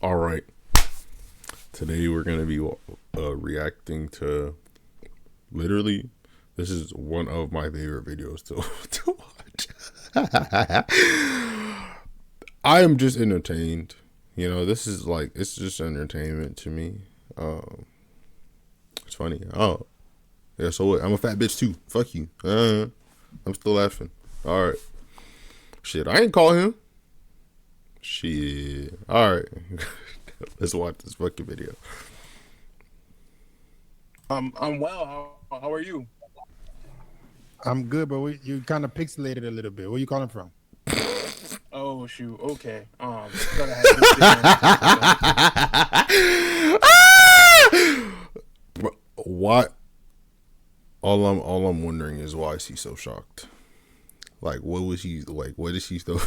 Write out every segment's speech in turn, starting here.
All right. Today we're gonna be reacting to literally. This is one of my favorite videos to watch. I am just entertained. You know, this is like it's just entertainment to me. It's funny. Oh, yeah. So what? I'm a fat bitch too. Fuck you. I'm still laughing. All right. Shit, I ain't call him. Shit. All right. Let's watch this fucking video. I'm well. How are you? I'm good, but you kind of pixelated a little bit. Where you calling from? Oh shoot. Okay. Gotta have this Bro, why? All I'm wondering is why is he so shocked? Like, what was he like? What is he so?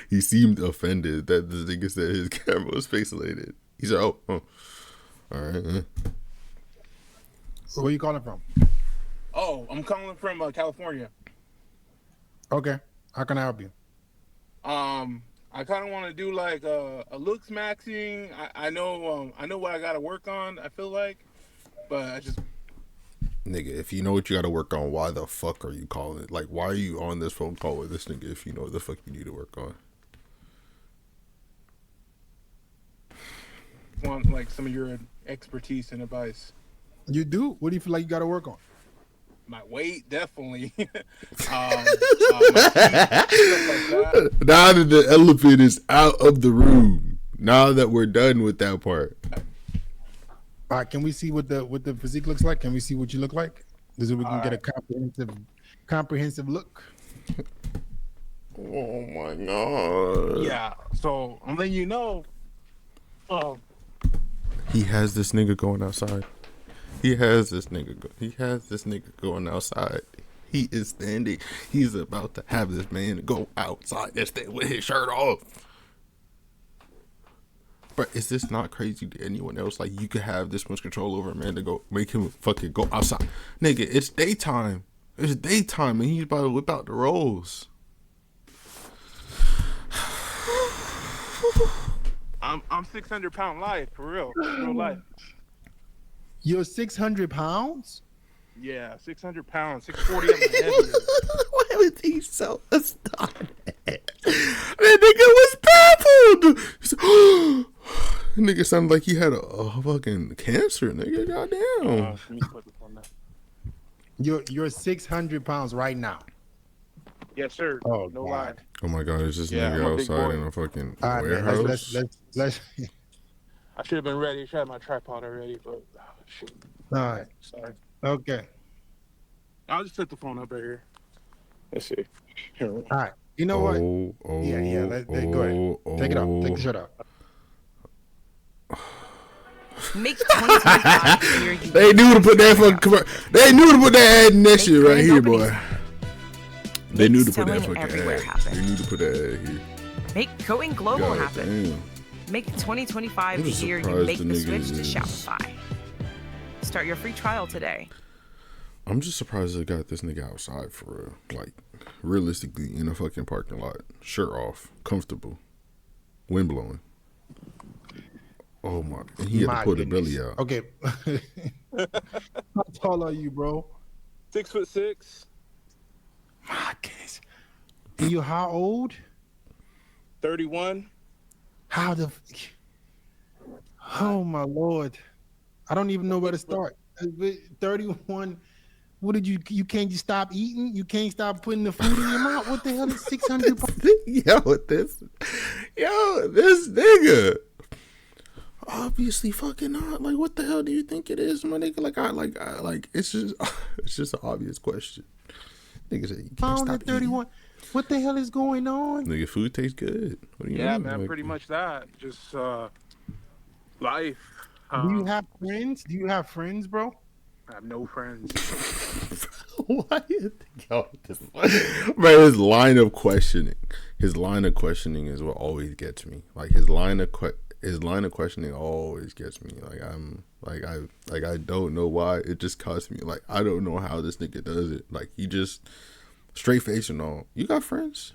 He seemed offended that the nigga said his camera was pixelated. He said, "Oh, all right." Where you calling from? Oh, I'm calling from California. Okay, how can I help you? I kind of want to do like a looks maxing. I know what I gotta work on. I feel like, but I just Nigga, if you know what you got to work on, why the fuck are you calling? Like, why are you on this phone call with this nigga if you know what the fuck you need to work on? want like some of your expertise and advice. You do? What do you feel like you got to work on? My weight, definitely. My feet, stuff like that. Now that the elephant is out of the room, now that we're done with that part, All right, can we see what the physique looks like? Can we see what you look like? This is we can All get a right. comprehensive look. oh my god, Yeah. So I'm letting you know. he has this nigga going outside. He has this nigga going outside. He is standing. He's about to have this man go outside and stand with his shirt off. But is this not crazy to anyone else? Like, you could have this much control over a man to go make him fucking go outside. Nigga, it's daytime. It's daytime and he's about to whip out the rolls. I'm 600-pound life for real, real life. You're 600 pounds? Yeah, 600 pounds, 640 at my heaviest. Why was he so astonished? That nigga was baffled. He said, nigga sounded like he had a fucking cancer, nigga. Goddamn. Let me put this on that. You're 600 pounds right now. Yes, sir. Oh, No God. lie. Oh my god, is this Yeah, nigga I'm a big outside boy. in a fucking All right, man, warehouse? let's I should have been ready. I should have my tripod already, but shoot. all right. Sorry. Okay. I'll just set the phone up right here. Let's see. Here. All right. You know what? Yeah, go ahead. Take it off. Take the shirt off. Make 2025 the year you They knew to put that fucking They knew to put that ad in that shit right here, boy. They knew to put that selling fucking everywhere ad. happen. They knew to put that ad here. Make going global God happen. damn. Make 2025 I'm the just year you surprised make the the nigga switch to is- Shopify. Start your free trial today. I'm just surprised they got this nigga outside for real. Like, realistically, in a fucking parking lot. Shirt off. Comfortable. Wind blowing. Oh my. And he had My to pull the goodness. belly out. Okay. How tall are you, bro? 6'6", My goodness. And you how old? 31. How the? Oh my lord! I don't even know where to start. 31. What did you? You can't just stop eating. You can't stop putting the food in your mouth. What the hell is 600 pounds? This nigga. Obviously fucking not. Like, what the hell do you think it is, my nigga? Like, it's just an obvious question. Nigga said you can't Pounds stop at 31. What the hell is going on? eating. Nigga, food tastes good. What do you Yeah, mean? man, Like, pretty much that. Just life. Do you have friends? Do you have friends, bro? I have no friends. Why you think y'all this? Man, his line of questioning is what always gets me. Like, his line of questioning always gets me. I don't know why. It just cuts me. Like, I don't know how this nigga does it. Like, he just straight face and all. You got friends?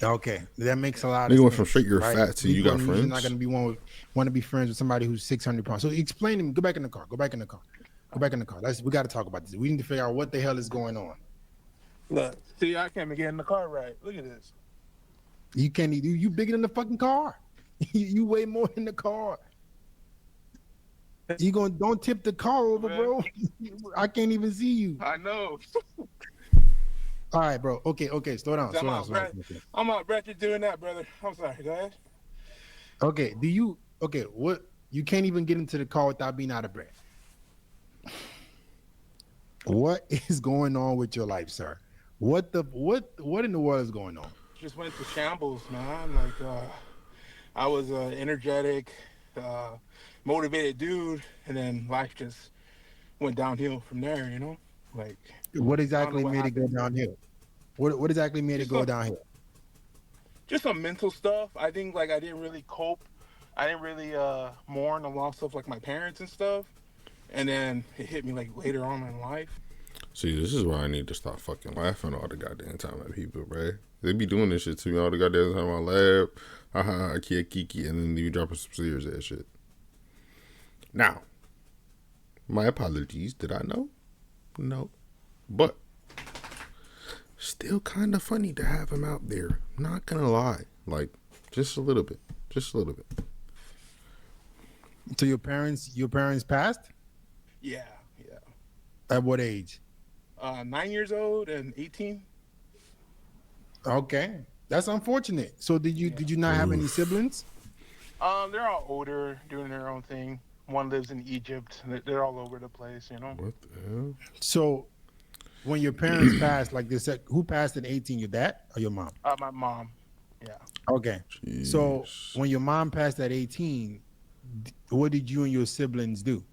Okay, that makes a lot Nigga of went sense. from straight you're right? fat to you got You're not friends. gonna be want to be friends with somebody who's 600 pounds. So explain to me. Go back in the car. Go back in the car. Go back in the car. We got to talk about this. We need to figure out what the hell is going on. Look, see, I can't even get in the car right. Look at this. You can't. You bigger than the fucking car. You weigh more than the car. You gonna don't tip the car over, bro. I can't even see you. I know. All right, bro. Okay. Slow down. Slow down. I'm out breath just doing that, brother. I'm sorry. Go ahead. Okay. What? You can't even get into the car without being out of breath. What is going on with your life, sir? What in the world is going on? Just went to shambles, man. Like, I was an energetic, motivated dude, and then life just went downhill from there. You know, like. What exactly what made it go happened. downhill? What exactly made it go downhill? Just some mental stuff. I think like I didn't really cope. I didn't really mourn the loss of like my parents and stuff. And then it hit me like later on in life. See, this is why I need to stop fucking laughing all the goddamn time at people, bro. They be doing this shit to me all the goddamn time. I laugh, haha, kiki, and then they be dropping some serious ass shit. Now, my apologies. Did I know? No. But still kind of funny to have him out there. Not gonna lie. Like, just a little bit. Just a little bit. So your parents passed? Yeah. At what age? 9 years old and 18. Okay. That's unfortunate. So did you not have any siblings? They're all older, doing their own thing. One lives in Egypt. They're all over the place, you know. What the hell? So when your parents passed, like they said, who passed at 18? Your dad or your mom? My mom. Yeah. Okay. Jeez. So when your mom passed at 18, what did you and your siblings do?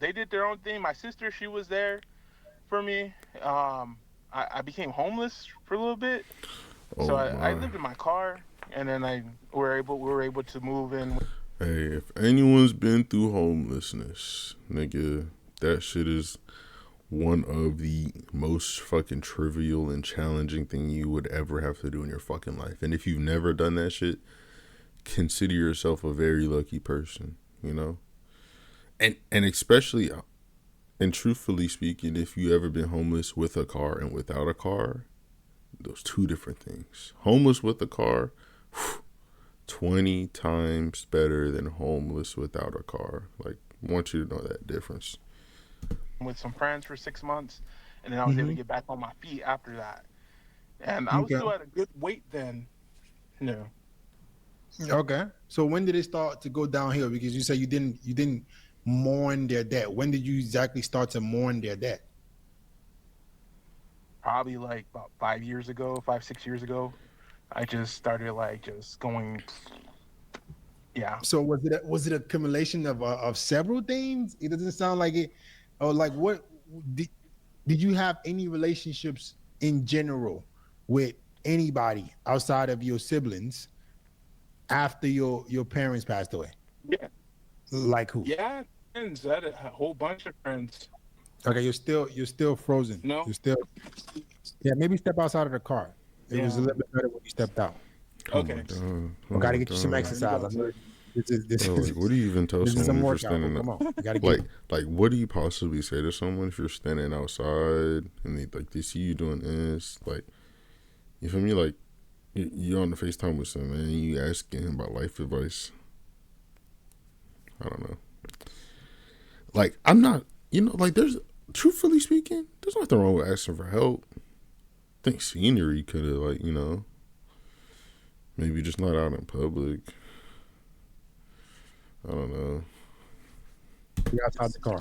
They did their own thing. My sister, she was there for me. I became homeless for a little bit. So I lived in my car, and then we were able to move in. Hey, if anyone's been through homelessness, nigga, that shit is one of the most fucking trivial and challenging thing you would ever have to do in your fucking life. And if you've never done that shit, consider yourself a very lucky person, you know? And especially, and truthfully speaking, if you ever been homeless with a car and without a car, those two different things. Homeless with a car, 20 times better than homeless without a car. Like, I want you to know that difference. With some friends for 6 months, and then I was able to get back on my feet after that. And I was still at a good weight then. No. Okay. So when did it start to go downhill? Because you said you didn't mourn their death. When did you exactly start to mourn their death? Probably like about 5 years ago, 6 years ago. I just started like just going. Yeah. So was it accumulation of several things? It doesn't sound like it. Or like what did you have any relationships in general with anybody outside of your siblings after your parents passed away? Yeah. Like who? Yeah, friends. I had a whole bunch of friends. Okay, you're still frozen. No. You're still. Yeah, maybe step outside of the car. It was a little bit better when you stepped out. Okay. We gotta get you some exercise. This Bro, like, what do you even tell is some someone if workout. you're standing Come up? on, you gotta get Like, what do you possibly say to someone if you're standing outside and they see you doing this? Like, you feel me? Like, you're on the FaceTime with someone and you asking him about life advice. I don't know. Like, I'm not, like, truthfully speaking, there's nothing wrong with asking for help. I think scenery could have, like, maybe just not out in public. I don't know. You're outside the car.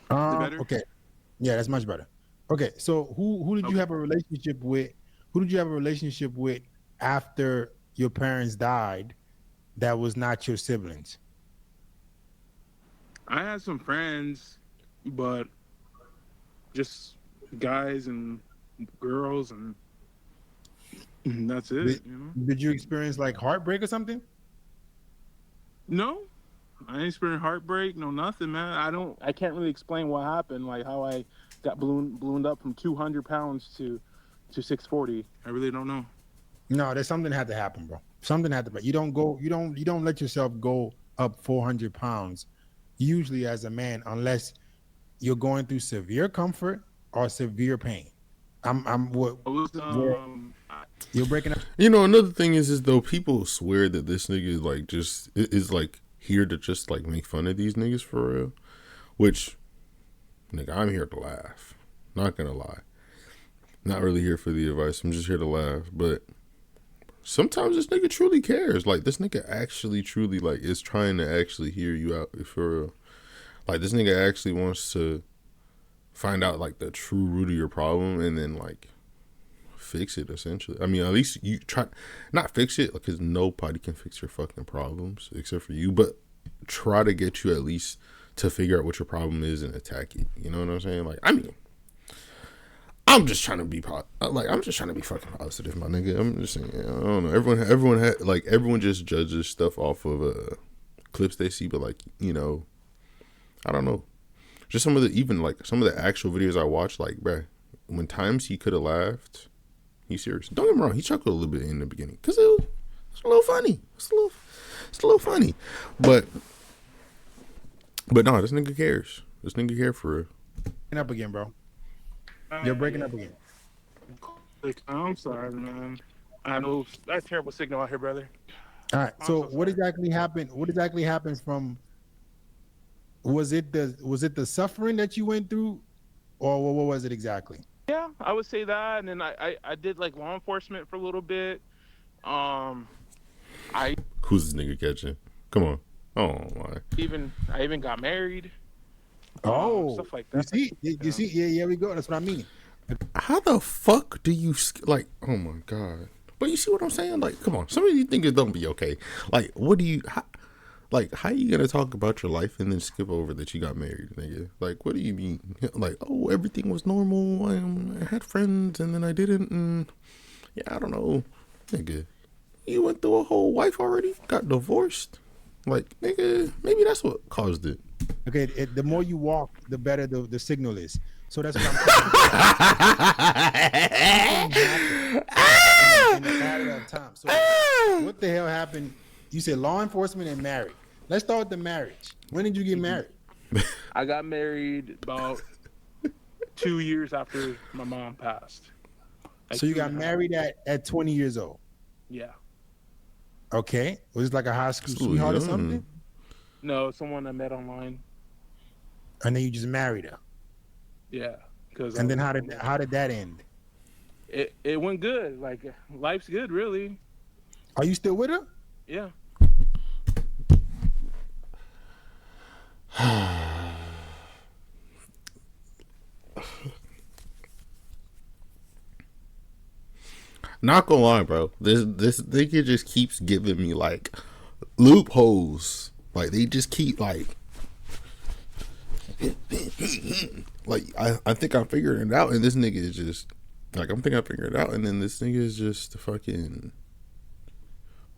better? Okay. Yeah, that's much better. Okay, so who did you have a relationship with? Who did you have a relationship with after your parents died that was not your siblings? I had some friends, but just guys and girls, and that's it. Did you experience like heartbreak or something? No, I didn't experience heartbreak. No, nothing, man. I can't really explain what happened, like how I got ballooned up from 200 pounds to 640. I really don't know. No, there's something had to happen, bro. Something had to happen. You don't let yourself go up 400 pounds, usually as a man, unless you're going through severe comfort or severe pain. You're breaking up. You know, another thing is though people swear that this nigga is like is like here to just like make fun of these niggas for real, which nigga, I'm here to laugh. Not gonna lie, not really here for the advice. I'm just here to laugh. But sometimes this nigga truly cares. Like this nigga actually truly like is trying to actually hear you out for real. Like this nigga actually wants to find out like the true root of your problem and then like fix it essentially. I mean, at least you try not fix it because nobody can fix your fucking problems except for you, but try to get you at least to figure out what your problem is and attack it. You know what I'm saying? Like, I mean, I'm just trying to be I'm just trying to be fucking positive, my nigga. I'm just saying, I don't know. Everyone just judges stuff off of clips they see, but like, you know, I don't know. Just some of the actual videos I watched, like, bruh, when times he could have laughed, he's serious. Don't get me wrong, he chuckled a little bit in the beginning because it's a little funny. It's a little funny, but no, this nigga cares. This nigga care for real. Breaking up again, bro. You're breaking up again. I'm sorry, man. I know that's terrible signal out here, brother. All right. So what exactly happened? What exactly happened from? Was it the suffering that you went through, or what was it exactly? Yeah, I would say that, and then I did like law enforcement for a little bit. Who's this nigga catching? Come on. Oh my. I even got married. Stuff like that. You see, yeah, we go. That's what I mean. How the fuck do you like? Oh my god! But you see what I'm saying? Like, come on. Some of you think it don't be okay. Like, what do you? How you gonna talk about your life and then skip over that you got married, nigga? Like, what do you mean? Like, oh, everything was normal. I had friends and then I didn't. And yeah, I don't know, nigga. You went through a whole wife already. Got divorced. Like, nigga, maybe that's what caused it. Okay, the more you walk, the better the signal is. So that's what I'm in a matter of time. So what the hell happened? You said law enforcement and married. Let's start with the marriage. When did you get married? I got married about 2 years after my mom passed. So you got married at 20 years old? Yeah. Okay. Was it like a high school sweetheart or something? No, someone I met online. And then you just married her? Yeah. And then how did that end? It went good. Like, life's good, really. Are you still with her? Yeah. Not gonna lie, bro. This nigga just keeps giving me like loopholes. Like they just keep like I think I figured it out, and this nigga is just like I'm thinking I figured it out, and then this nigga is just fucking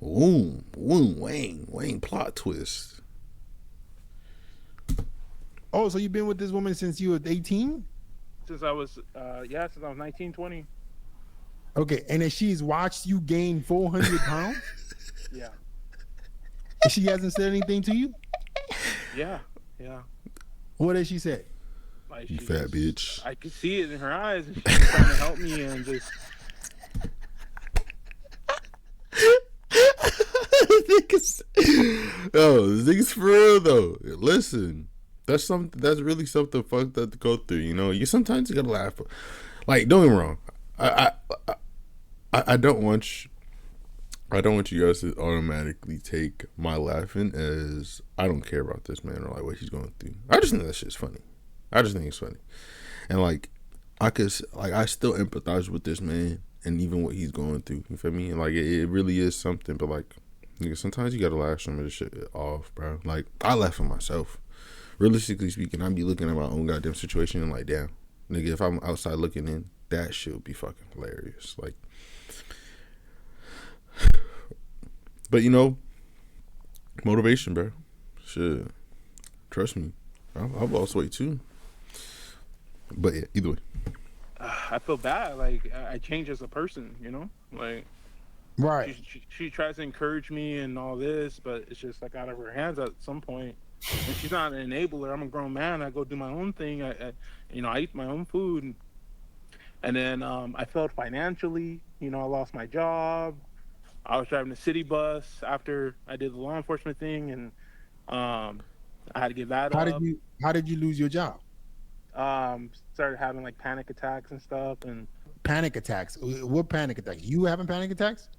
wang plot twist. Oh, so you've been with this woman since you were 18? Since I was 19, 20. Okay, and then she's watched you gain 400 pounds? Yeah. And she hasn't said anything to you? Yeah. What has she said? Like, You fat bitch. I could see it in her eyes, and she's trying to help me and just. This nigga's for real though. Listen, that's really something fucked up to go through. You know, you sometimes you gotta laugh. Like, don't get me wrong. I don't want you guys to automatically take my laughing as I don't care about this man or like what he's going through. I just think that shit's funny. I just think it's funny, and like I still empathize with this man and even what he's going through. You feel me? And like it really is something. But like, nigga, sometimes you gotta laugh some of this shit off, bro. Like I laugh at myself. Realistically speaking, I be looking at my own goddamn situation and like, damn, nigga, if I'm outside looking in, that shit would be fucking hilarious. Like, but you know, motivation, bro. Shit, trust me, I've lost weight too. But yeah, either way. I feel bad. Like I change as a person, Like Right. she tries to encourage me and all this, but it's just like out of her hands at some point. And she's not an enabler. I'm a grown man. I go do my own thing. I eat my own food. And then I failed financially. I lost my job. I was driving the city bus after I did the law enforcement thing, and I had to give that up. How did you lose your job? Started having like panic attacks and stuff, and Panic attacks. What panic attacks? You having panic attacks?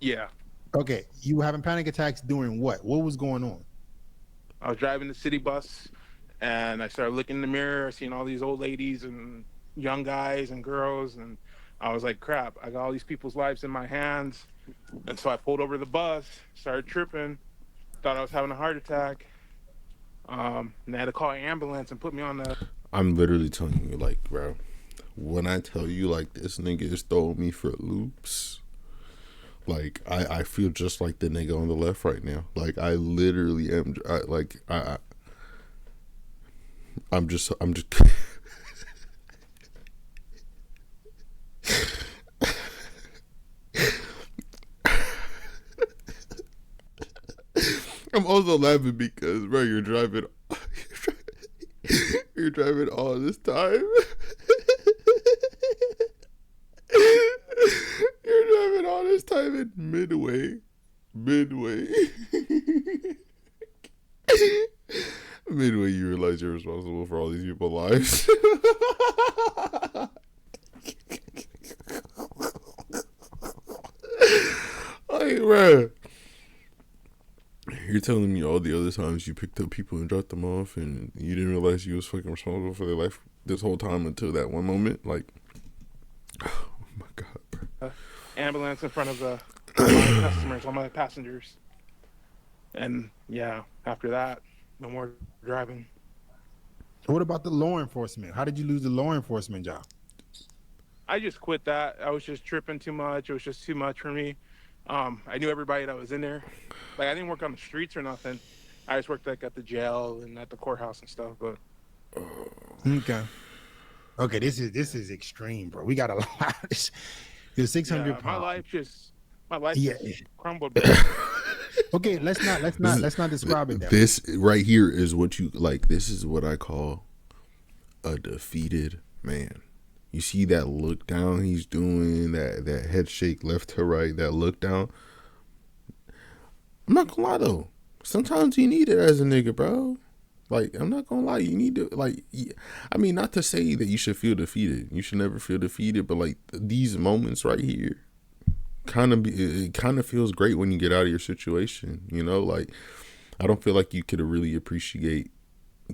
yeah, Okay, you were having panic attacks during what? What was going on? I was driving the city bus, and I started looking in the mirror, seeing all these old ladies and young guys and girls, and I was like, crap, I got all these people's lives in my hands. And so I pulled over the bus, started tripping, thought I was having a heart attack. And they had to call an ambulance and put me on the. I'm literally telling you, like, bro, when I tell you, like, this nigga is throwing me for loops, like, I feel just like the nigga on the left right now. Like, I literally am, I'm just. I'm also laughing because, bro, you're driving all this time. You're driving all this time in Midway. Midway, you realize you're responsible for all these people's lives. Like, bro, you're telling me all the other times you picked up people and dropped them off and you didn't realize you was fucking responsible for their life this whole time until that one moment? Like, oh my God, bro. Ambulance in front of all my customers, all my passengers. And yeah, after that, no more driving. What about the law enforcement? How did you lose the law enforcement job? I just quit that. I was just tripping too much. It was just too much for me. I knew everybody that was in there. Like, I didn't work on the streets or nothing. I just worked like at the jail and at the courthouse and stuff. But Okay, this is extreme, bro. We got a lot. You're 600 yeah, pounds. my life Yeah. just crumbled. Okay, let's not describe it that way. This right here is what you like. This is what I call a defeated man. You see that look down he's doing, that head shake left to right, that look down. I'm not gonna lie though. Sometimes you need it as a nigga, bro. Like, I'm not gonna lie, you need to, like, I mean, not to say that you should feel defeated. You should never feel defeated, but like these moments right here, it kind of feels great when you get out of your situation. Like, I don't feel like you could really appreciate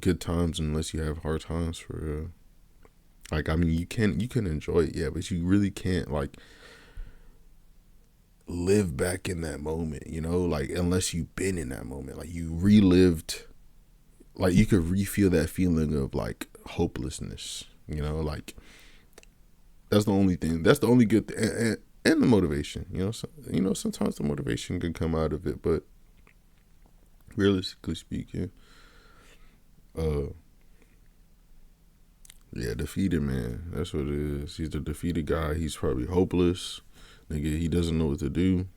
good times unless you have hard times for real. Like, I mean, you can enjoy it, yeah, but you really can't, like, live back in that moment, like, unless you've been in that moment. Like, you relived, like, you could re-feel that feeling of, like, hopelessness, like, that's the only thing. That's the only good thing. And the motivation, sometimes the motivation can come out of it, but realistically speaking, yeah, defeated man. That's what it is. He's a defeated guy. He's probably hopeless. Nigga, he doesn't know what to do.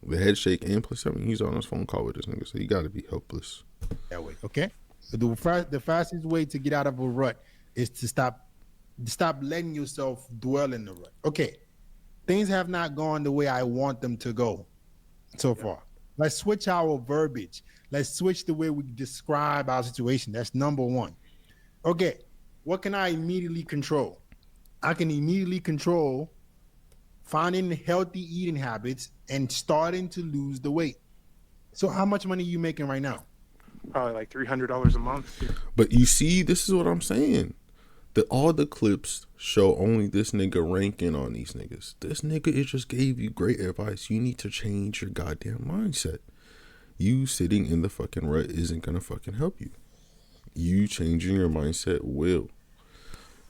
The head shake and plus, I mean, he's on his phone call with this nigga, so he got to be hopeless. That way, okay? The fastest way to get out of a rut is to stop letting yourself dwell in the rut. Okay, things have not gone the way I want them to go so far. Let's switch our verbiage. Let's switch the way we describe our situation. That's number one. Okay, what can I immediately control? I can immediately control finding healthy eating habits and starting to lose the weight. So how much money are you making right now? Probably like $300 a month. But you see, this is what I'm saying. All the clips show only this nigga ranking on these niggas. This nigga, it just gave you great advice. You need to change your goddamn mindset. You sitting in the fucking rut isn't gonna fucking help you. You changing your mindset will.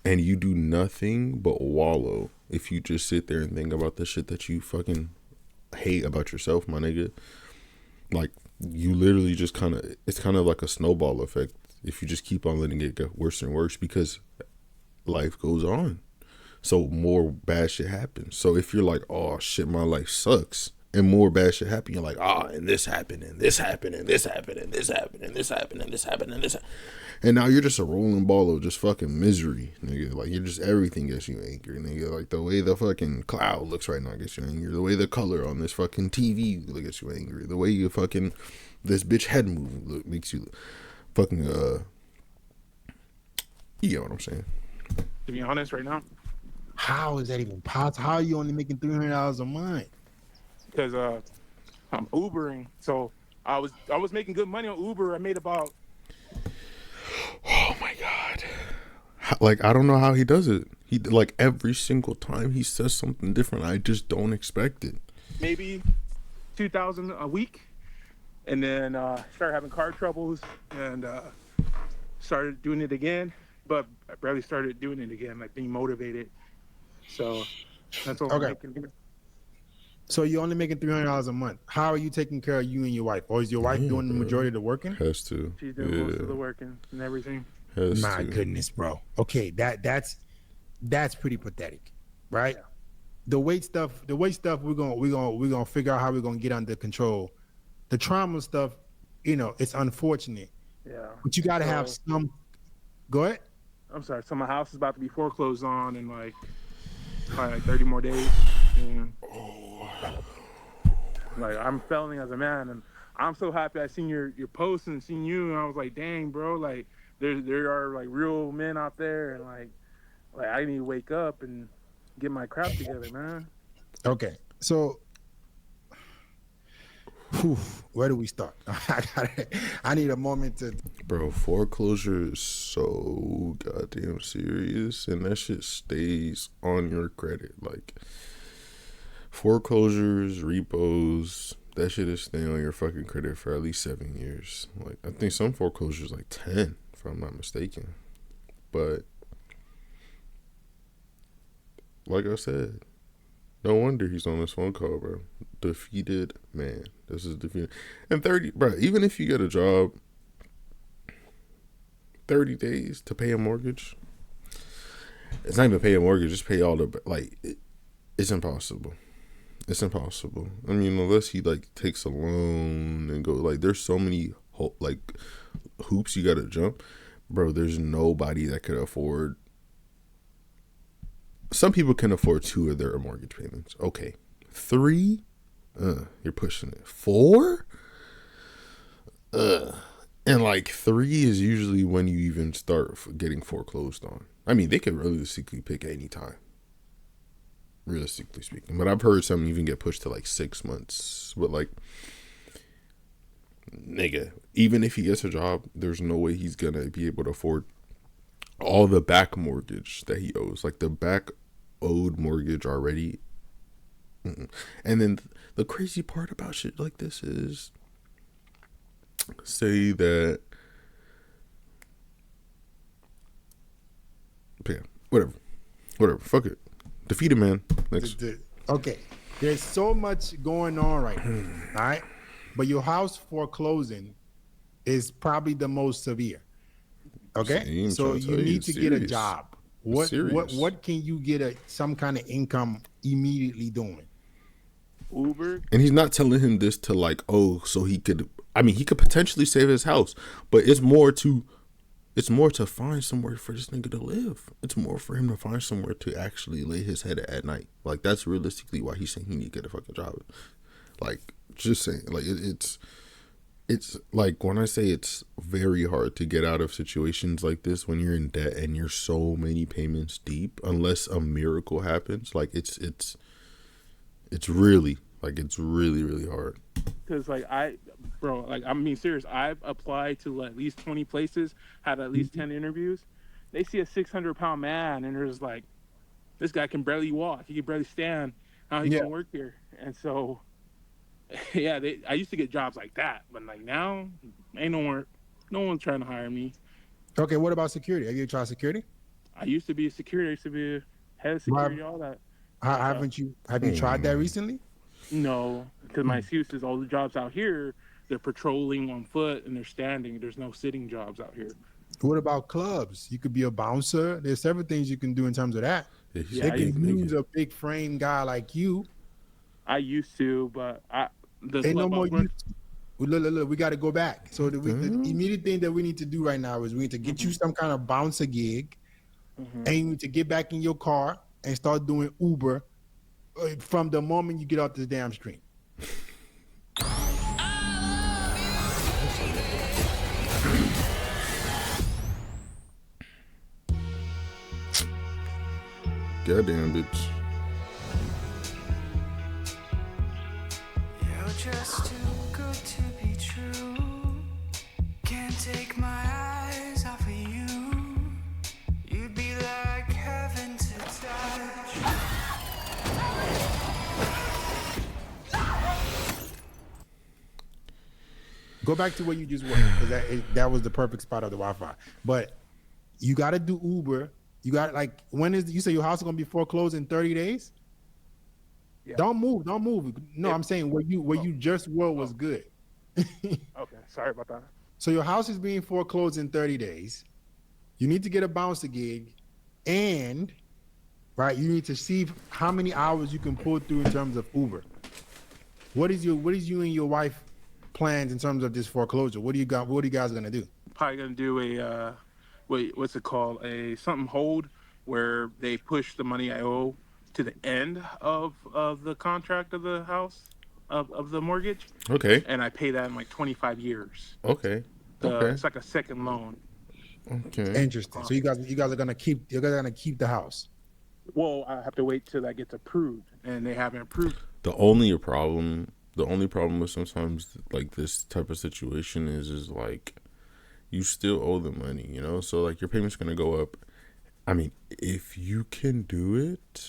And you do nothing but wallow if you just sit there and think about the shit that you fucking hate about yourself, my nigga. Like, you literally just it's kind of like a snowball effect. if you just keep on letting it get worse and worse, because life goes on. So more bad shit happens. So if you're like, oh shit, my life sucks, and more bad shit happen, you're like, and this happened, and this happened, and this happened, and this happened, and this happened, and this happened, and this happened. And now you're just a rolling ball of just fucking misery, nigga. Like, you're just, everything gets you angry, nigga. Like, the way the fucking cloud looks right now gets you angry. The way the color on this fucking TV gets you angry. The way you fucking, this bitch head move makes you fucking, you know what I'm saying? To be honest, right now, How is that even possible? How are you only making $300 a month? because I'm Ubering, so I was making good money on Uber. I made about, Oh my God. Like, I don't know how he does it. He, like, every single time he says something different, I just don't expect it. maybe 2,000 a week, and then started having car troubles and started doing it again, but I barely started doing it again, like being motivated. So that's what I'm Okay. making. So you're only making $300 a month. How are you taking care of you and your wife? Or is your wife Yeah, doing the bro. majority of the working? Has to. She's doing most of the working and everything. Has My to. goodness, bro. Okay, that's pretty pathetic, right? Yeah. The weight stuff we're gonna figure out how we're gonna get under control. The trauma stuff, it's unfortunate, Yeah. but you gotta have So- some. Go ahead. I'm sorry. So my house is about to be foreclosed on in like probably like 30 more days. And like, I'm failing as a man, and I'm so happy I seen your post and seen you, and I was like, dang, bro, like there are like real men out there, and like I need to wake up and get my crap together, man. Okay, so where do we start? I need a moment to. Bro, foreclosure is so goddamn serious, and that shit stays on your credit. Like, foreclosures, repos, that shit is staying on your fucking credit for at least 7 years. Like, I think some foreclosures like 10, if I'm not mistaken. But like I said, no wonder he's on this phone call, bro. Defeated man. This is defeated. And 30, bro, even if you get a job, 30 days to pay a mortgage, it's not even pay a mortgage, just pay all the, like, it's impossible. It's impossible. I mean, unless he, like, takes a loan and go, like, there's so many, like, hoops you gotta jump. Bro, there's nobody that could afford. Some people can afford 2 of their mortgage payments. Okay. 3? You're pushing it. 4? And like 3 is usually when you even start getting foreclosed on. I mean, they could realistically pick any time, realistically speaking. But I've heard some even get pushed to like 6 months. But like, nigga, even if he gets a job, there's no way he's gonna be able to afford all the back mortgage that he owes. Like, the back owed mortgage already. And then the crazy part about shit like this is, say that, yeah, whatever, fuck it, defeated man. Next. Okay, there's so much going on right now, all right? But your house foreclosing is probably the most severe. Okay, Same, so trying to you tell you, need to get a serious. job. What can you get some kind of income immediately doing? Uber. And he's not telling him this to like, oh, so he could. I mean, he could potentially save his house, but it's more to find somewhere for this nigga to live. It's more for him to find somewhere to actually lay his head at night. Like, that's realistically why he's saying he need to get a fucking job. Like, just saying, like, it's like, when I say it's very hard to get out of situations like this when you're in debt and you're so many payments deep, unless a miracle happens. Like, it's really, like, it's really, really hard. Because like I'm being serious. I've applied to at least 20 places, had at least 10 interviews. They see a 600-pound man and they're just like, this guy can barely walk, he can barely stand, how he can work here? And so yeah, I used to get jobs like that, but like now ain't no one's trying to hire me. Okay, what about security? Have you tried security? I used to be a security, I used to be a head of security, all that. Have you tried that recently? No, because my excuse is all the jobs out here, they're patrolling on foot and they're standing. There's no sitting jobs out here. What about clubs? You could be a bouncer. There's several things you can do in terms of that. Yeah, he's Yeah, They a can big use nigga. a big frame guy like you. I used to, but the Ain't no club I more was going. use. Look, we got to go back. So the Damn. immediate thing that we need to do right now is we need to get you some kind of bouncer gig, Mhm. and you need to get back in your car and start doing Uber from the moment you get off this damn stream. Goddamn bitch. You're just too good to be true. Can't take my eyes off of you. You'd be like heaven to touch. Go back to where you just were, because that was the perfect spot of the Wi-Fi. But you got to do Uber. You got like, when is you say your house is gonna be foreclosed in 30 days? Yeah. Don't move. No, Yeah. I'm saying where you just were was good. Okay, sorry about that. So your house is being foreclosed in 30 days. You need to get a bouncer gig, and right, you need to see how many hours you can pull through in terms of Uber. What is you and your wife plans in terms of this foreclosure? What do you guys gonna do? Probably gonna do a what's it called? A something hold where they push the money I owe to the end of the contract of the house of the mortgage, Okay. and I pay that in like 25 years. Okay. Okay. It's like a second loan. Okay. Interesting. So you guys are gonna keep the house. Well, I have to wait till that gets approved, and they haven't approved. The only problem with sometimes like this type of situation is like you still owe the money, you know? So like your payment's gonna go up. I mean, if you can do it,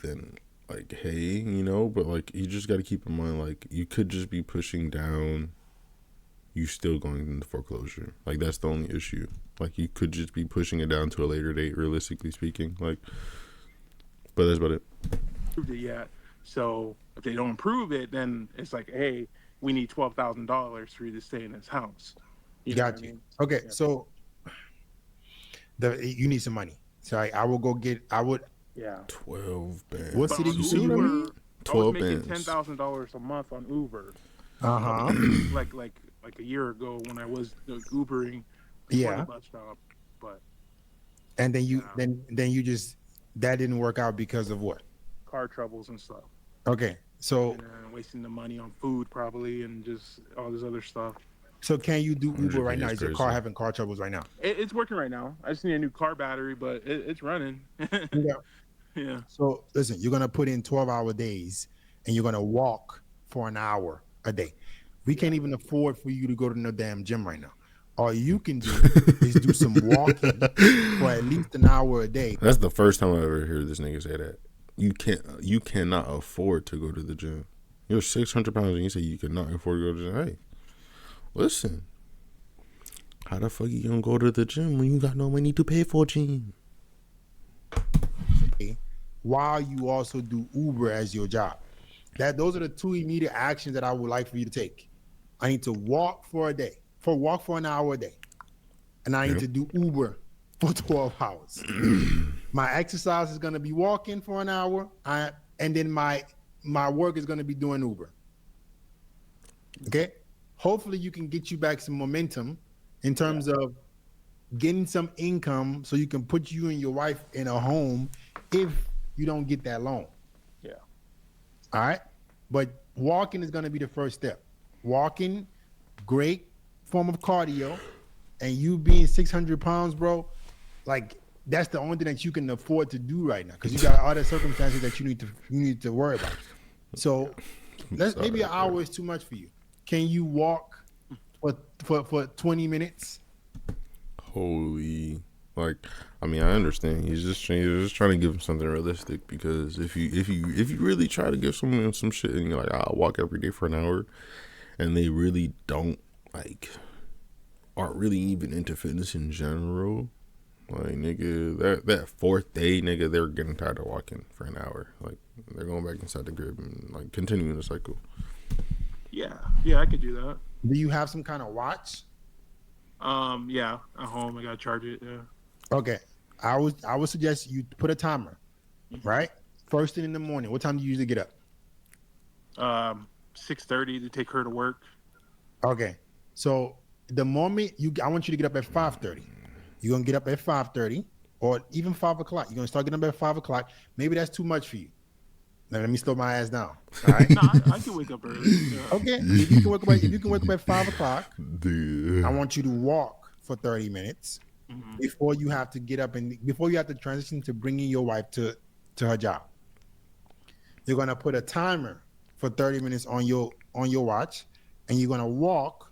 then like, hey, you know, but like you just gotta keep in mind, like you could just be pushing down you still going into foreclosure. Like that's the only issue. Like you could just be pushing it down to a later date, realistically speaking. Like, but that's about it. Approved it yet. So if they don't approve it, then it's like, hey, we need $12,000 for you to stay in this house. You know what Got I you. mean? Okay, Yeah. so you need some money. So I will go get. I would. Yeah. 12 bands. What But city on you say you Uber, in? I 12 was making bands. $10,000 a month on Uber. Uh-huh. Like a year ago when I was Ubering before Yeah. the bus stop. But And then you Yeah. then you just that didn't work out because of what? car troubles and stuff. Okay. So And wasting the money on food probably and just all this other stuff. can you do Uber 100K right now? is Is your crazy. car having car troubles right now? It's working right now. I just need a new car battery, but it's running. Yeah. Yeah. So listen, you're gonna put in 12-hour days and you're gonna walk for an hour a day. We can't even afford for you to go to no damn gym right now. All you can do is do some walking for at least an hour a day. That's the first time I ever heard this nigga say that. You cannot afford to go to the gym. You're 600 pounds and you say you cannot afford to go to the gym. Hey, listen. How the fuck you gonna go to the gym when you got no money to pay for gym? While you also do Uber as your job. Those are the two immediate actions that I would like for you to take. I need to walk for a day, walk for an hour a day. And I need to do Uber for 12 hours. My exercise is gonna be walking for an hour, and then my work is gonna be doing Uber. Okay? Hopefully you can get you back some momentum in terms of getting some income so you can put you and your wife in a home if you don't get that loan. Yeah. All right. But walking is going to be the first step. Walking, great form of cardio. And you being 600 pounds, bro, like that's the only thing that you can afford to do right now because you got other circumstances that you need to worry about. So maybe an hour is too much for you. Can you walk for 20 minutes? Holy, like, I mean, I understand. He's just trying to give him something realistic because if you really try to give someone some shit and you're like, I'll walk every day for an hour, and they really don't aren't really even into fitness in general, like nigga, that fourth day, nigga, they're getting tired of walking for an hour. Like they're going back inside the crib and like continuing the cycle. Yeah, I could do that. Do you have some kind of watch? Yeah, at home I gotta charge it. Yeah. Okay. I would suggest you put a timer, right? First thing in the morning. What time do you usually get up? 6:30 to take her to work. Okay. So the moment I want you to get up at 5:30. You're gonna get up at 5:30 or even 5 o'clock. You're gonna start getting up at 5 o'clock. Maybe that's too much for you. Now let me slow my ass down. All right. No, I can wake up early. Yeah. Okay. If you can wake up at 5 o'clock, Dude. I want you to walk for 30 minutes Mhm. before you have to get up and before you have to transition to bringing your wife to her job. You're gonna put a timer for 30 minutes on your watch, and you're gonna walk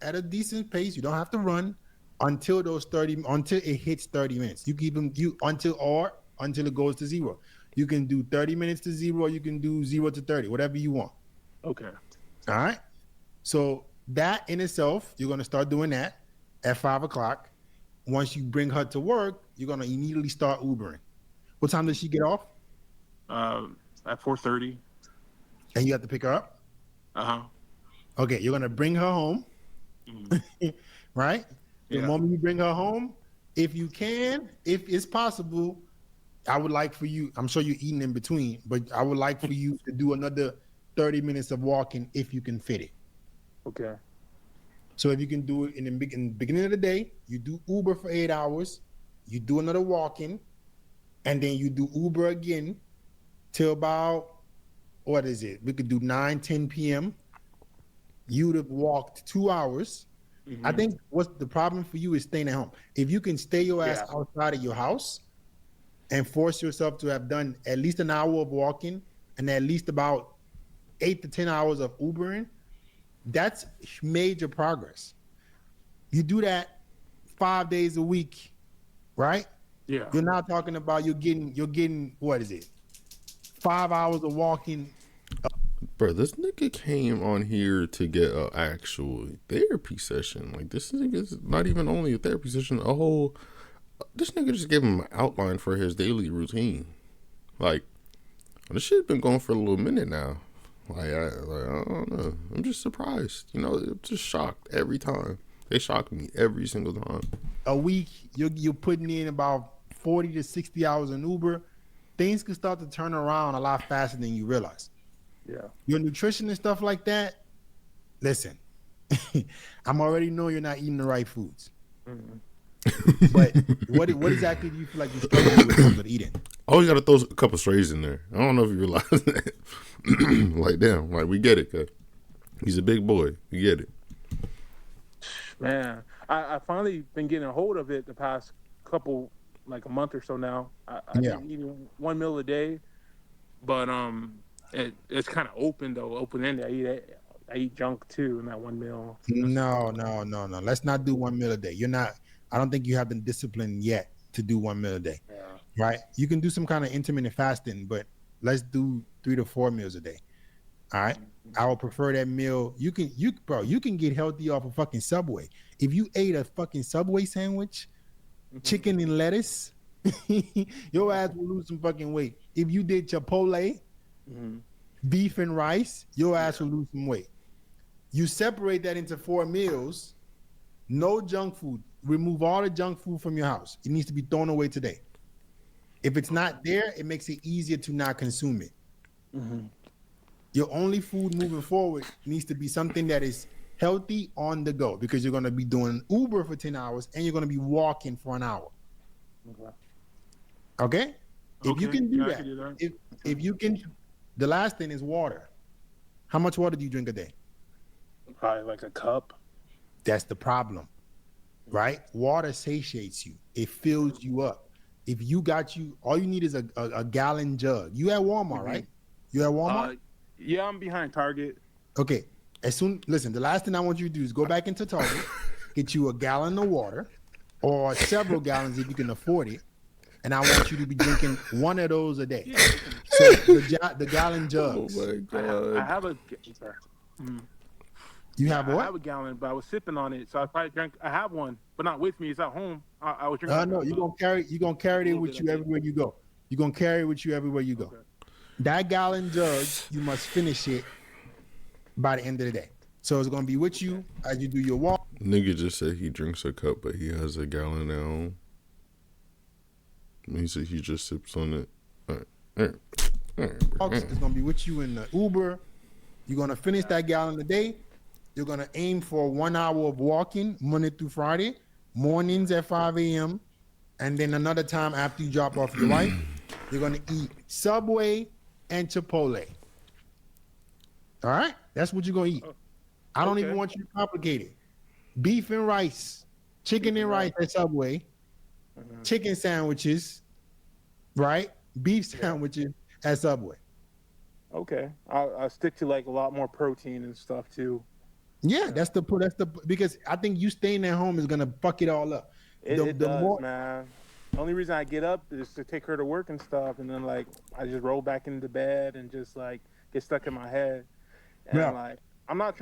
at a decent pace. You don't have to run until it hits 30 minutes. You keep them until it goes to 0. You can do 30 minutes to 0, or you can do 0 to 30, whatever you want. Okay. All right. So that in itself, you're gonna start doing that at 5 o'clock. Once you bring her to work, you're gonna immediately start Ubering. What time does she get off? At 4:30. And you have to pick her up. Okay, you're gonna bring her home, right? The Yeah. moment you bring her home, if it's possible, I would like for you. I'm sure you're eating in between, but I would like for you to do another 30 minutes of walking if you can fit it. Okay. So if you can do it in the beginning of the day, you do Uber for 8 hours, you do another walking, and then you do Uber again till about, what is it? We could do 9, 10 p.m. You'd have walked 2 hours. Mhm. I think what's the problem for you is staying at home. If you can stay your ass Yeah. outside of your house and force yourself to have done at least an hour of walking and at least about 8 to 10 hours of Ubering, that's major progress. You do that 5 days a week, right? Yeah. You're not talking about you're getting what is it? 5 hours of walking. Bro, this nigga came on here to get an actual therapy session. Like, this nigga's not even only a therapy session, this nigga just gave him an outline for his daily routine. Like, this shit been going for a little minute now. I don't know. I'm just surprised. You know, I'm just shocked every time. They shock me every single time. A week, you're putting in about 40 to 60 hours in Uber. Things can start to turn around a lot faster than you realize. Yeah. Your nutrition and stuff like that, listen, I'm already know you're not eating the right foods. But what exactly do you feel like you're struggling with in terms of eating? Always got to throw a couple strays in there. I don't know if you realize that. Like, damn, like, we get it, cuz he's a big boy. We get it. Man, I finally been getting a hold of it the past couple, like a month or so now. I've Yeah. been eating one meal a day, but it's kind of open ended. I eat junk too in that one meal. No. Let's not do 1 meal a day. I don't think you have the discipline yet to do 1 meal a day. Yeah. Right? You can do some kind of intermittent fasting, but let's do 3 to 4 meals a day. All right. I would prefer that meal. You can get healthy off of fucking Subway. If you ate a fucking Subway sandwich, chicken and lettuce, your ass will lose some fucking weight. If you did Chipotle, beef and rice, your ass will lose some weight. You separate that into 4 meals, no junk food. Remove all the junk food from your house. It needs to be thrown away today. If it's not there, it makes it easier to not consume it. Your only food moving forward needs to be something that is healthy on the go, because you're going to be doing Uber for 10 hours and you're going to be walking for an hour. Okay? If you Okay, can do yeah, I that, can do that. if you can, the last thing is water. How much water do you drink a day? Probably like a cup. That's the problem, right? Water satiates you. It fills you up. If you all you need is a gallon jug. You at Walmart, right? You at Walmart? Yeah, I'm behind Target. Okay. Listen, the last thing I want you to do is go back into Target, get you a gallon of water or several gallons if you can afford it. And I want you to be drinking one of those a day. So the gallon jugs. Oh my god. I have a. Sorry. You have I what? have a gallon, but I was sipping on it, so I probably drank. I have one, but not with me. It's at home. I was drinking. No, you're gonna carry it with you everywhere you go. You're gonna carry it with you everywhere you go. Okay. That gallon jug, you must finish it by the end of the day. So it's gonna be with you as you do your walk. Nigga just said he drinks a cup, but he has a gallon at home. He said he just sips on it. All right. It's gonna be with you in the Uber. You're gonna finish that gallon a day. You're gonna aim for 1 hour of walking Monday through Friday, mornings at 5 a.m. And then another time after you drop off your wife, you're gonna eat Subway and Chipotle. All right, that's what you're gonna eat. I don't even want you to complicate it. Beef and rice, chicken and rice at Subway, chicken sandwiches, right? Beef sandwiches at Subway. Okay, I'll stick to like a lot more protein and stuff too. Yeah, that's the because I think you staying at home is gonna fuck it all up. It does, man. The only reason I get up is to take her to work and stuff, and then like I just roll back into bed and just like get stuck in my head. And like I'm not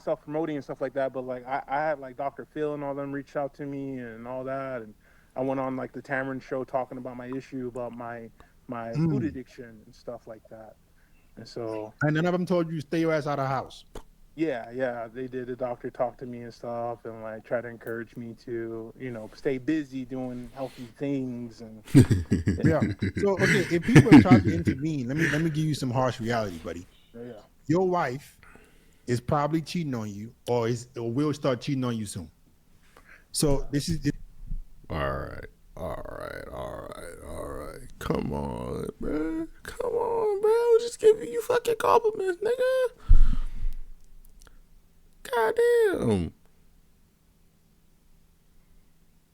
self-promoting and stuff like that, but like I had like Dr. Phil and all them reach out to me and all that, and I went on like the Tamron show talking about my issue about my food addiction and stuff like that. And so none of them told you to stay your ass out of the house. Yeah, they did. The doctor talked to me and stuff, and like try to encourage me to, stay busy doing healthy things. And yeah. So okay, if people are trying to intervene, let me give you some harsh reality, buddy. Yeah. Your wife is probably cheating on you, or will start cheating on you soon. So this is. All right. Come on, bro. I'm just giving you fucking compliments, nigga. Goddamn.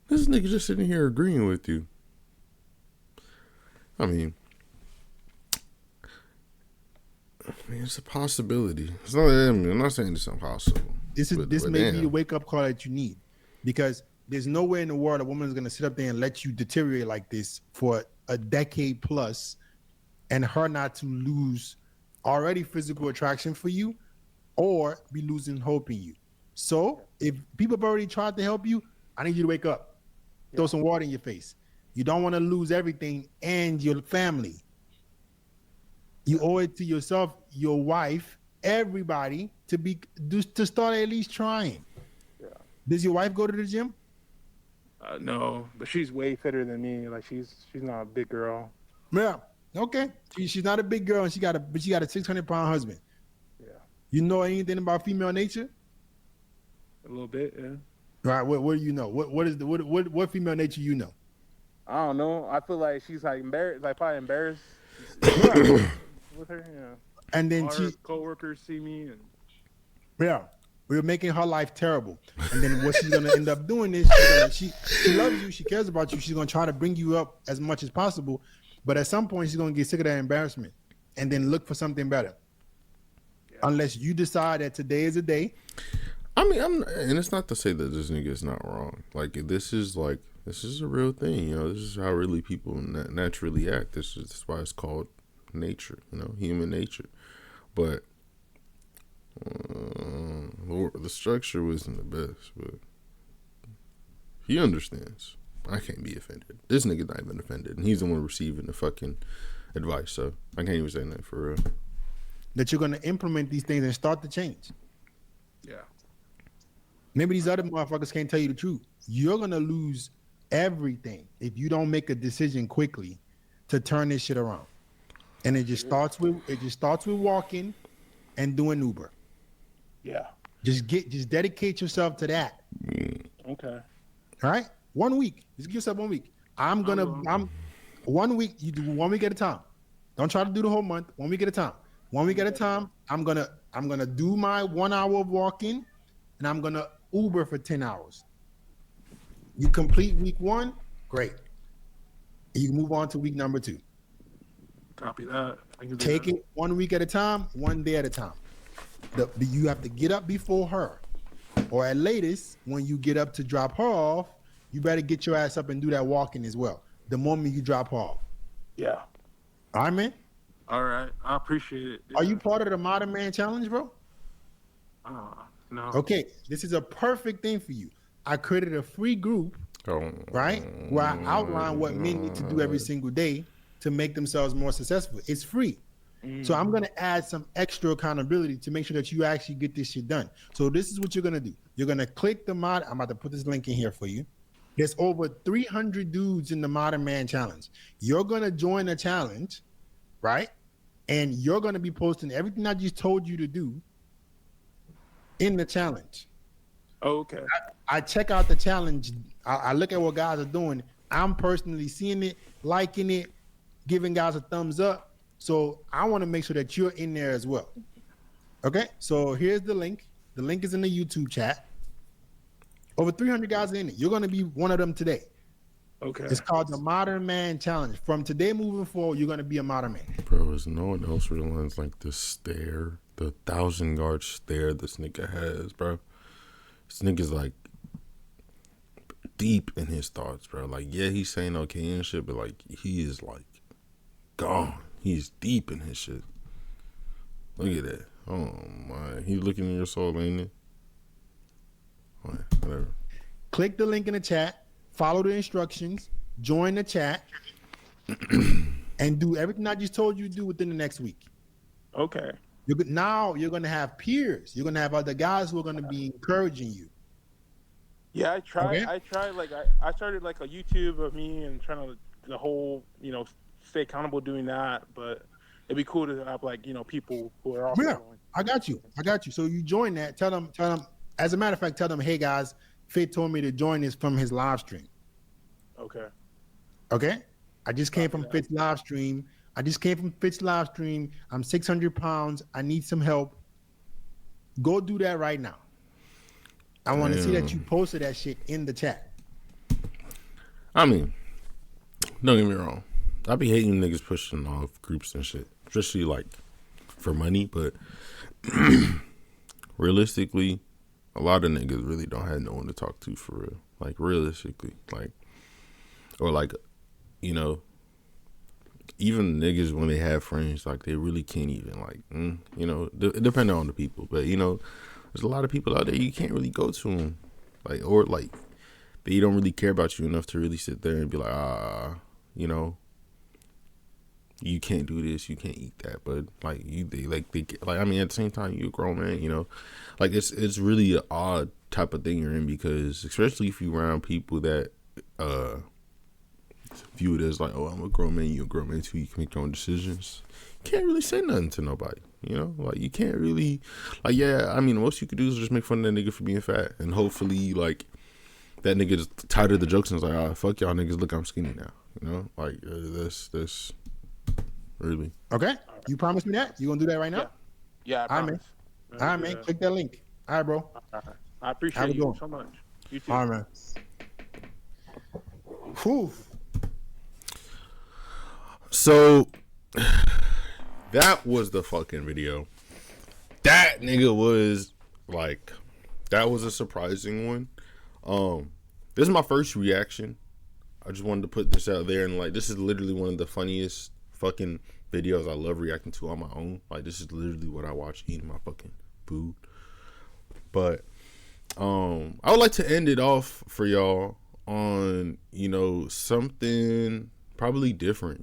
This nigga just sitting here agreeing with you. I mean, it's a possibility. I'm not saying it's impossible. This may be the wake up call that you need, because there's nowhere in the world a woman is going to sit up there and let you deteriorate like this for a decade plus, and her not to lose already physical attraction for you, or be losing hope in you. So if people have already tried to help you, I need you to wake up. Throw some water in your face. You don't want to lose everything and your family. You owe it to yourself, your wife, everybody to start at least trying. Yeah. Does your wife go to the gym? No, but she's way fitter than me. Like she's not a big girl. Yeah. Okay. She's not a big girl, and she got a 600-pound husband. Yeah. You know anything about female nature? A little bit, yeah. All right. What do you know? What female nature you know? I don't know. I feel like she's like embarrassed, like probably embarrassed with her. Yeah. And then her coworkers see me, and we're making her life terrible. And then what she's gonna end up doing is she loves you, she cares about you. She's gonna try to bring you up as much as possible, but at some point she's gonna get sick of that embarrassment and then look for something better. Yeah. Unless you decide that today is a day. I mean, and it's not to say that this nigga is not wrong. This is a real thing. This is how really people naturally act. That's why it's called nature. Human nature. But the structure wasn't the best. But he understands. I can't be offended. This nigga's not even offended, and he's the one receiving the fucking advice. So I can't even say that for real. That you're gonna implement these things and start to change. Yeah. Maybe these other motherfuckers can't tell you the truth. You're gonna lose everything if you don't make a decision quickly to turn this shit around. And it just starts with walking and doing Uber. Yeah. Just dedicate yourself to that. Okay. All right? 1 week. Just give yourself 1 week. I'm 1 week, you do 1 week at a time. Don't try to do the whole month. 1 week at a time. 1 week at a time. I'm gonna do my 1 hour of walking, and I'm gonna Uber for 10 hours. You complete week 1, great. You can move on to week number 2. Copy that. Take it 1 week at a time, 1 day at a time. You have to get up before her, or at latest, when you get up to drop her off, you better get your ass up and do that walking as well. The moment you drop her off. Yeah. All right, man. All right. I appreciate it. Yeah. Are you part of the Modern Man Challenge, bro? No. Okay, this is a perfect thing for you. I created a free group, right, where I outline what men need to do every single day to make themselves more successful. It's free. So I'm going to add some extra accountability to make sure that you actually get this shit done. So this is what you're going to do. You're going to click the mod. I'm about to put this link in here for you. There's over 300 dudes in the Modern Man Challenge. You're going to join the challenge, right? And you're going to be posting everything I just told you to do in the challenge. Okay. I check out the challenge. I look at what guys are doing. I'm personally seeing it, liking it, giving guys a thumbs up. So I want to make sure that you're in there as well. Okay, so here's the link. The link is in the YouTube chat. Over 300 guys are in it. You're going to be one of them today. Okay. It's called the Modern Man Challenge. From today moving forward, you're going to be a modern man. Bro, is no one else realize like the stare, the 1,000-yard stare this nigga has, bro? This nigga's like deep in his thoughts, bro. Like, yeah, he's saying okay and shit, but like he is like gone. He's deep in his shit. Look at that. Oh my. He's looking in your soul, ain't it? All right, whatever. Click the link in the chat, follow the instructions, join the chat, and do everything I just told you to do within the next week. Okay. Now you're going to have peers. You're going to have other guys who are going to be encouraging you. Yeah, I tried. Okay. I tried. Like I started like a YouTube of me and trying to the whole stay accountable doing that. But it'd be cool to have like people who are also going. I got you. So you join that. Tell them. As a matter of fact, tell them, hey guys, Fit told me to join this from his live stream. Okay. I just came from Fit's live stream. I'm 600 pounds. I need some help. Go do that right now. I want to see that you posted that shit in the chat. I mean, don't get me wrong. I be hating niggas pushing off groups and shit, especially like for money. But realistically, a lot of niggas really don't have no one to talk to for real. Like realistically, like or like even niggas when they have friends, like they really can't even like depending on the people. But there's a lot of people out there you can't really go to them, like or like they don't really care about you enough to really sit there and be like you can't do this, you can't eat that, but like I mean at the same time you a grown man, like it's really an odd type of thing you're in, because especially if you around people that view it as like, oh, I'm a grown man, you're a grown man too, you can make your own decisions. You can't really say nothing to nobody, like you can't really like, yeah, I mean the most you could do is just make fun of that nigga for being fat, and hopefully like that nigga's tired of the jokes and is like, ah, fuck y'all niggas, look, I'm skinny now, like this really. Okay, you promise me that? You gonna do that right now? Yeah, I promise. All right, man. Click that link. All right, bro. I appreciate you so much. You too. All right, man. Whew. So that was the fucking video. That nigga was like, that was a surprising one. This is my first reaction. I just wanted to put this out there, and like this is literally one of the funniest fucking videos I love reacting to on my own. Like this is literally what I watch eating my fucking food. But I would like to end it off for y'all on something probably different,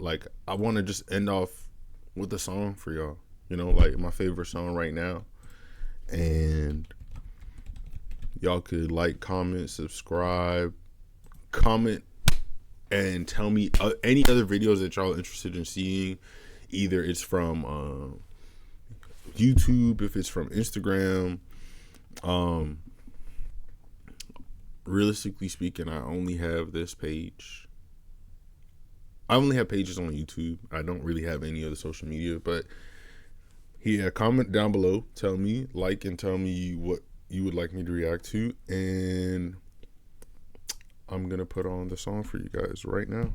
like I want to just end off with a song for y'all, like my favorite song right now, and y'all could like, comment, subscribe, comment, and tell me any other videos that y'all are interested in seeing. Either it's from YouTube, if it's from Instagram. Realistically speaking, I only have this page. I only have pages on YouTube. I don't really have any other social media. But yeah, comment down below. Tell me, and tell me what you would like me to react to, and I'm gonna put on the song for you guys right now.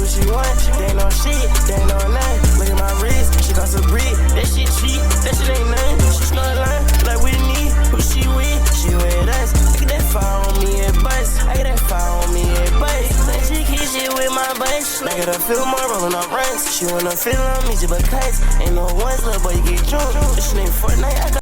She want, they ain't no shit, they ain't no nothing. Look at my wrist, she got some breed. That shit wanna feel more, rolling up ranks. She wanna feel on me, just but kites. Ain't no ones, little boy, you get drunk. This shit ain't Fortnite, I got